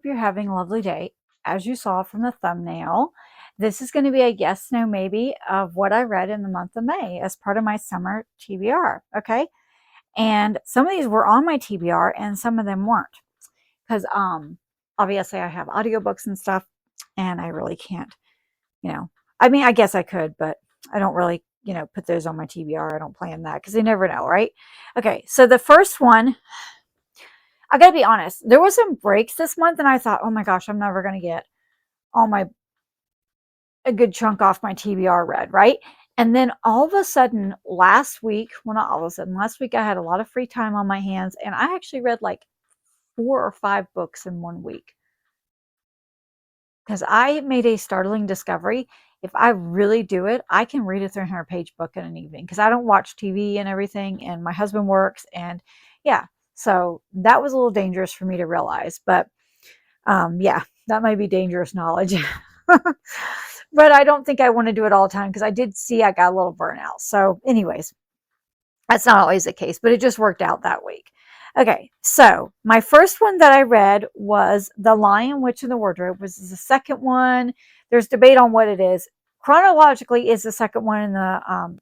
You're having a lovely day. As you saw from the thumbnail, this is going to be a yes, no, maybe of what I read in the month of May as part of my summer TBR. Okay. And some of these were on my TBR and some of them weren't. Because obviously I have audiobooks and stuff and I really can't, you know. I mean, I guess I could, but I don't really, put those on my TBR. I don't plan that because you never know, right? Okay, so the first one, I gotta be honest, there was some breaks this month and I thought, oh my gosh, I'm never gonna get all my a good chunk off my TBR read, right? And then all of a sudden last week, well, not all of a sudden, last week I had a lot of free time on my hands and I actually read like 4 or 5 books in one week because I made a startling discovery. If I really do it, I can read a 300-page book in an evening because I don't watch TV and everything, and my husband works, and yeah, so that was a little dangerous for me to realize, but yeah, that might be dangerous knowledge. But I don't think I want to do it all the time because I did see I got a little burnout. So, anyways, that's not always the case, but it just worked out that week. Okay, so my first one that I read was The Lion, Witch, and the Wardrobe. Was the second one. There's debate on what it is. Chronologically, is the second one in the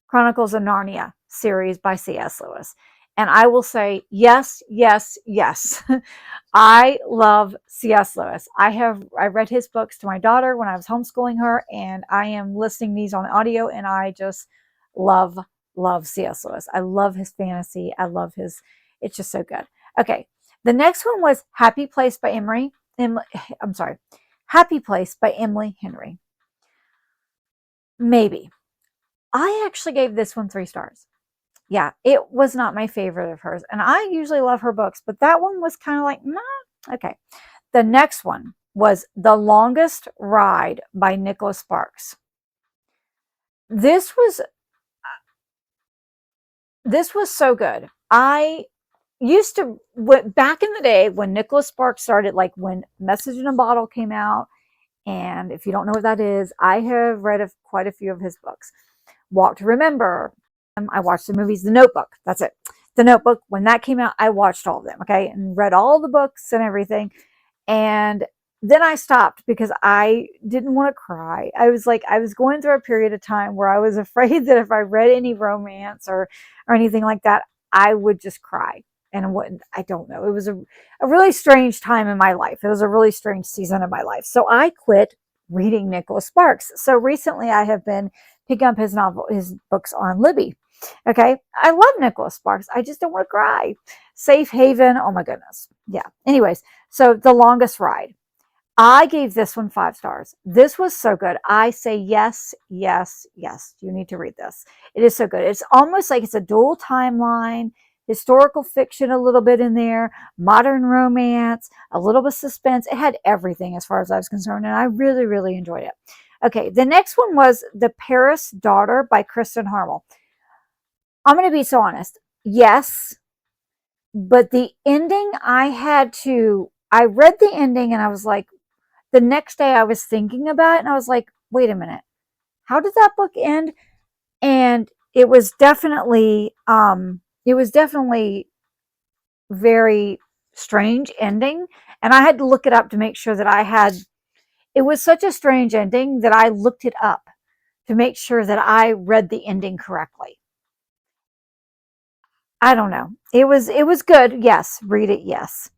Chronicles of Narnia series by C.S. Lewis. And I will say, yes, yes, yes. I love C.S. Lewis. I read his books to my daughter when I was homeschooling her, and I am listening these on audio, and I just love, love C.S. Lewis. I love his fantasy. I love it's just so good. Okay. The next one was Happy Place by I'm sorry, Happy Place by Emily Henry. Maybe. I actually gave this one 3 stars. Yeah, it was not my favorite of hers. And I usually love her books, but that one was kind of like, nah. Okay. The next one was The Longest Ride by Nicholas Sparks. This was so good. I used to, back in the day when Nicholas Sparks started, like when Message in a Bottle came out, and if you don't know what that is, I have read quite a few of his books. Walk to Remember. I watched the movies, The Notebook. That's it. The Notebook. When that came out, I watched all of them. Okay, and read all the books and everything. And then I stopped because I didn't want to cry. I was going through a period of time where I was afraid that if I read any romance or anything like that, I would just cry. And I don't know. It was a really strange time in my life. It was a really strange season of my life. So I quit reading Nicholas Sparks. So recently I have been picking up his books on Libby. Okay. I love Nicholas Sparks. I just don't want to cry. Safe Haven. Oh my goodness. Yeah. Anyways, so The Longest Ride. I gave this one 5 stars. This was so good. I say yes, yes, yes. You need to read this. It is so good. It's almost like it's a dual timeline, historical fiction a little bit in there, modern romance, a little bit of suspense. It had everything as far as I was concerned, and I really, really enjoyed it. Okay, the next one was The Paris Daughter by Kristen Harmel. I'm going to be so honest. Yes, but the ending, I read the ending and I was like, the next day I was thinking about it and I was like, wait a minute, how did that book end? And it was definitely very strange ending. And I had to look it up to make sure that it was such a strange ending that I looked it up to make sure that I read the ending correctly. I don't know. It was good. Yes. Read it. Yes.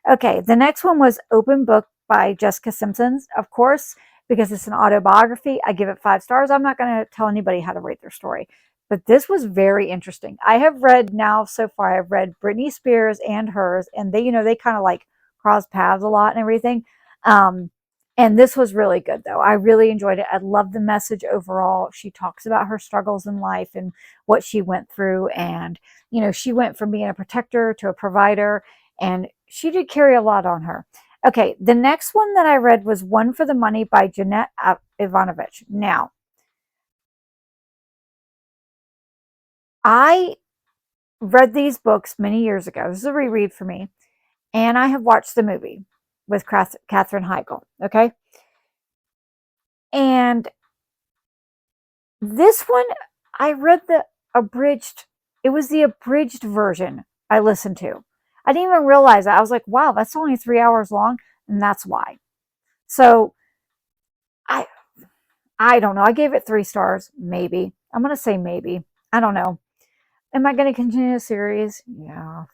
Okay. The next one was Open Book by Jessica Simpson. Of course, because it's an autobiography, I give it 5 stars. I'm not going to tell anybody how to rate their story, but this was very interesting. I have read now so far, I've read Britney Spears and hers, and they kind of like cross paths a lot and everything. Um, and this was really good though. I really enjoyed it. I love the message overall. She talks about her struggles in life and what she went through, and she went from being a protector to a provider, and she did carry a lot on her. Okay, the next one that I read was One for the Money by Jeanette Ivanovich. Now, I read these books many years ago. This is a reread for me, and I have watched the movie with Katherine Heigl. Okay, and this one, I read the abridged. It was the abridged version I listened to. I didn't even realize that. I was like, wow, that's only 3 hours long. And that's why. So I I don't know. I gave it 3 stars, maybe. I'm gonna say maybe. I don't know. Am I gonna continue the series? Yeah.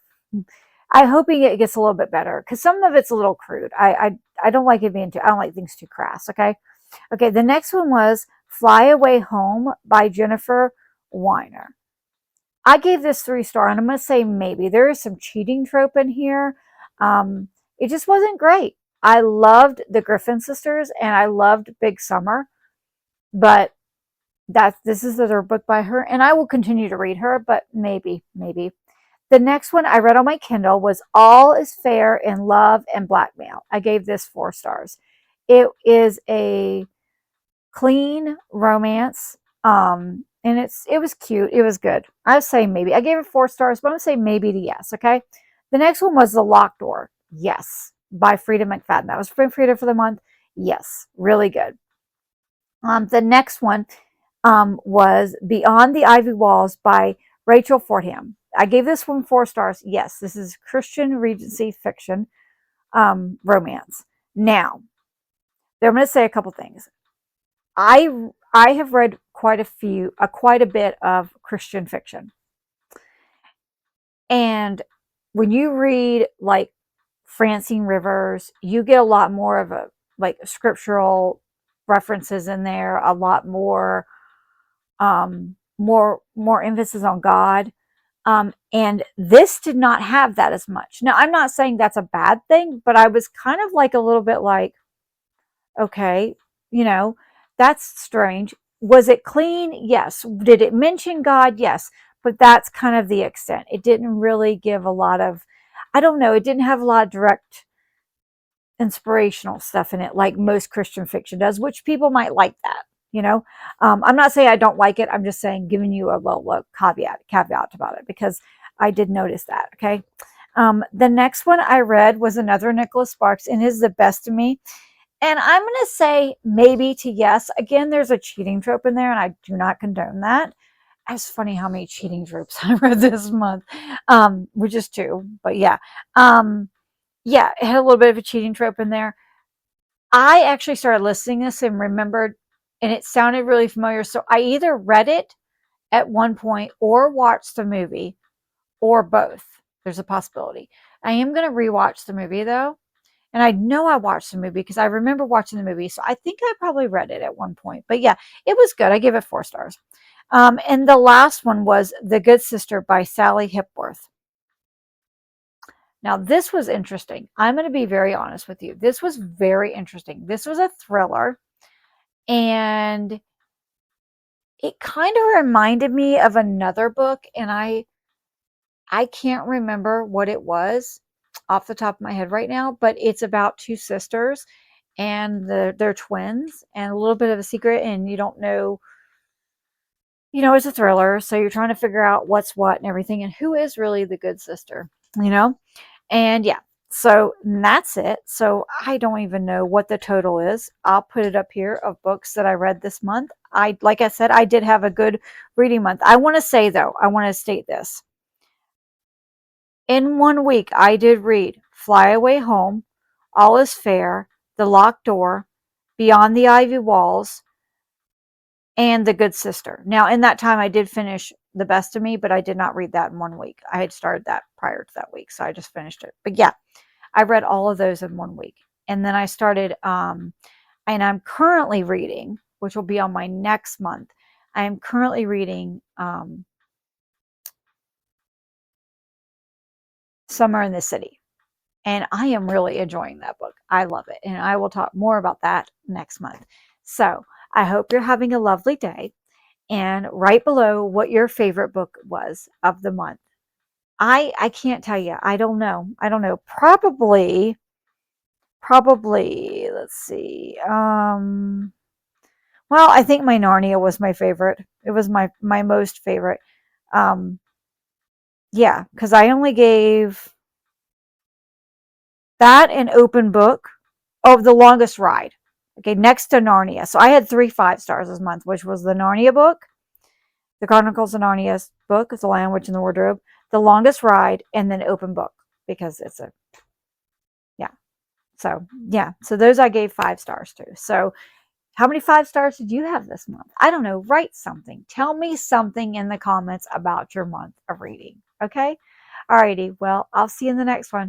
I'm hoping it gets a little bit better because some of it's a little crude. I don't like it being too. I don't like things too crass. Okay. Okay. The next one was Fly Away Home by Jennifer Weiner. I gave this 3 star, and I'm going to say maybe. There is some cheating trope in here. It just wasn't great. I loved the Griffin sisters, and I loved Big Summer, but this is the third book by her, and I will continue to read her, but maybe, maybe. The next one I read on my Kindle was All is Fair in Love and Blackmail. I gave this 4 stars. It is a clean romance. And it was cute. It was good. I would say maybe. I gave it 4 stars, but I'm gonna say maybe to yes. Okay. The next one was The Locked Door. Yes, by Frida McFadden. That was Frida for the month. Yes, really good. The next one was Beyond the Ivy Walls by Rachel Fordham. I gave this one 4 stars. Yes, this is Christian Regency fiction romance. Now, I'm going to say a couple things. I have read quite a bit of Christian fiction. And when you read like Francine Rivers, you get a lot more of a like scriptural references in there, a lot more more emphasis on God. And this did not have that as much. Now, I'm not saying that's a bad thing, but I was kind of like a little bit like, okay, you know, that's strange. Was it clean? Yes. Did it mention God? Yes. But that's kind of the extent. It didn't really give a lot of, I don't know, it didn't have a lot of direct inspirational stuff in it like most Christian fiction does, which people might like that, you know. I'm not saying I don't like it. I'm just saying, giving you a little caveat about it because I did notice that. Okay. The next one I read was another Nicholas Sparks, and is The Best of Me. And I'm going to say maybe to yes. Again, there's a cheating trope in there, and I do not condone that. It's funny how many cheating tropes I read this month, which is 2. But yeah, yeah, it had a little bit of a cheating trope in there. I actually started listening to this and remembered, and it sounded really familiar. So I either read it at one point or watched the movie or both. There's a possibility. I am going to rewatch the movie though. And I know I watched the movie because I remember watching the movie. So I think I probably read it at one point. But yeah, it was good. I give it 4 stars. And the last one was The Good Sister by Sally Hipworth. Now, this was interesting. I'm going to be very honest with you. This was very interesting. This was a thriller, and it kind of reminded me of another book, and I can't remember what it was off the top of my head right now, but it's about 2 sisters, and they're twins, and a little bit of a secret, and you don't know, it's a thriller, so you're trying to figure out what's what and everything, and who is really the good sister, you know? And yeah, so that's it. So I don't even know what the total is. I'll put it up here of books that I read this month. Like I said, I did have a good reading month. I want to say though, I want to state this. In 1 week, I did read Fly Away Home, All is Fair, The Locked Door, Beyond the Ivy Walls, and The Good Sister. Now, in that time, I did finish The Best of Me, but I did not read that in 1 week. I had started that prior to that week, so I just finished it. But yeah, I read all of those in 1 week. And then I started, and I'm currently reading, which will be on my next month. I am currently reading Summer in the City. And I am really enjoying that book. I love it. And I will talk more about that next month. So I hope you're having a lovely day. And write below what your favorite book was of the month. I can't tell you. I don't know. Probably, let's see. Well, I think my Narnia was my favorite. It was my most favorite. Yeah, because I only gave that an open book of The Longest Ride. Okay, next to Narnia. So I had 3 5-stars this month, which was the Narnia book, the Chronicles of Narnia book, The Lion, Witch, and the Wardrobe, The Longest Ride, and then open book. because it's a, yeah. So, yeah. So those I gave 5 stars to. So how many 5 stars did you have this month? I don't know. Write something. Tell me something in the comments about your month of reading. Okay? Alrighty. Well, I'll see you in the next one.